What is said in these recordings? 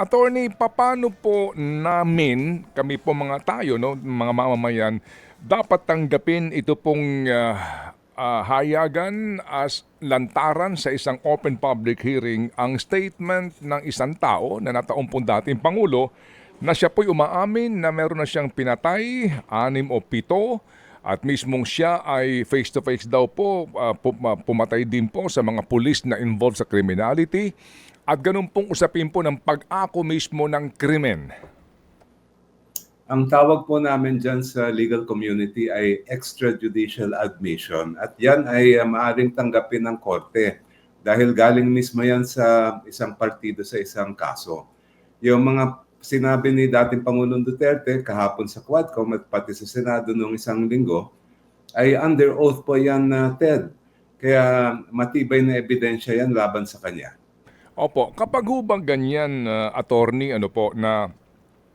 Attorney, papaano po namin, kami po mga tayo, no, mga mamamayan, dapat tanggapin ito pong hayagan as lantaran sa isang open public hearing ang statement ng isang tao na nataumpong dating Pangulo na siya po'y umaamin na meron na siyang pinatay, 6 o 7, at mismong siya ay face-to-face daw po, pumatay din po sa mga pulis na involved sa criminality. At ganun pong usapin po ng pag-ako mismo ng krimen. Ang tawag po namin dyan sa legal community ay extrajudicial admission at yan ay maaaring tanggapin ng korte dahil galing mismo yan sa isang partido sa isang kaso. Yung mga sinabi ni dating Pangulong Duterte kahapon sa Quadcom at pati sa Senado noong isang linggo ay under oath po yan, Ted. Kaya matibay na ebidensya yan laban sa kanya. Opo, kapag hubang ganyan, attorney, na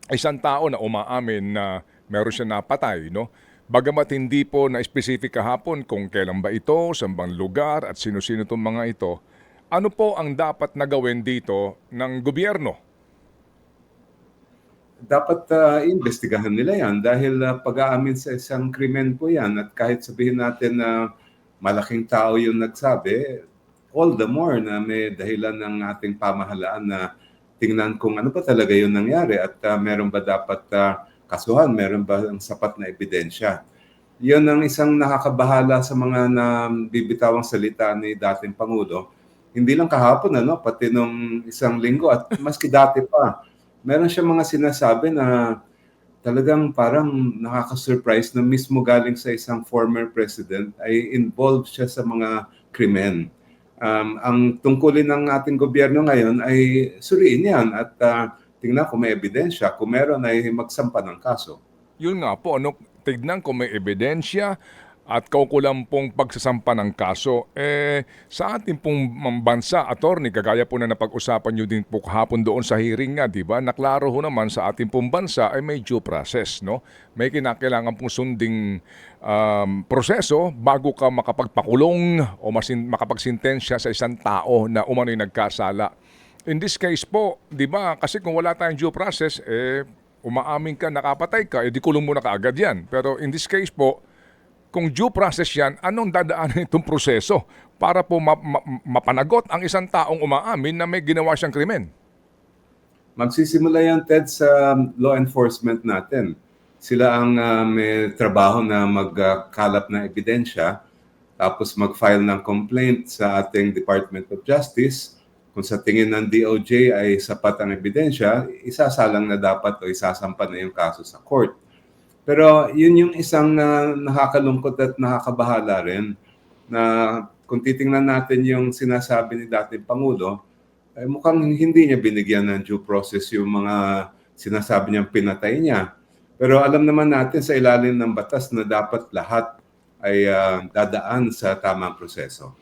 isang tao na umaamin na meron siya napatay, no? Bagamat hindi po na specific kahapon kung kailan ba ito, saan bang lugar at sino-sino itong mga ito, ano po ang dapat na gawin dito ng gobyerno? Dapat imbestigahan nila yan dahil pag-aamin sa isang krimen po yan at kahit sabihin natin na malaking tao yung nagsabi, all the more na may dahilan ng ating pamahalaan na tingnan kung ano pa talaga yung nangyari at meron ba dapat kasuhan, meron ba ang sapat na ebidensya. Yun ang isang nakakabahala sa mga nabibitawang salita ni dating Pangulo. Hindi lang kahapon, pati nung isang linggo at maski dati pa. Meron siya mga sinasabi na talagang parang nakaka-surprise na mismo galing sa isang former president ay involved siya sa mga krimen. Ang tungkulin ng ating gobyerno ngayon ay suriin yan at tingnan kung may ebidensya. Kung meron ay magsampa ng kaso. Yun nga po, tignan kung may ebidensya at kaukulang pong pagsasampa ng kaso. Sa ating pong bansa, attorney, kagaya po na napag-usapan nyo din po kahapon doon sa hearing nga, di ba? Naklaro ho naman sa ating pong bansa ay may due process, no? May kinakailangan pong sunding proseso bago ka makapagpakulong o makapagsintensya sa isang tao na umano'y nagkasala. In this case po, di ba, kasi kung wala tayong due process, umaamin ka, nakapatay ka, di kulong mo na kaagad yan. Pero in this case po, kung due process yan, anong dadaanan itong proseso para po mapanagot ang isang taong umaamin na may ginawa siyang krimen? Magsisimula yan, Ted, sa law enforcement natin. Sila ang may trabaho na magkalap ng ebidensya, tapos mag-file ng complaint sa ating Department of Justice. Kung sa tingin ng DOJ ay sapat ang ebidensya, isasalang na dapat o isasampa na yung kaso sa court. Pero yun yung isang nakakalungkot at nakakabahala rin na kung titingnan natin yung sinasabi ni dating Pangulo, ay mukhang hindi niya binigyan ng due process yung mga sinasabi niyang pinatay niya. Pero alam naman natin sa ilalim ng batas na dapat lahat ay dadaan sa tamang proseso.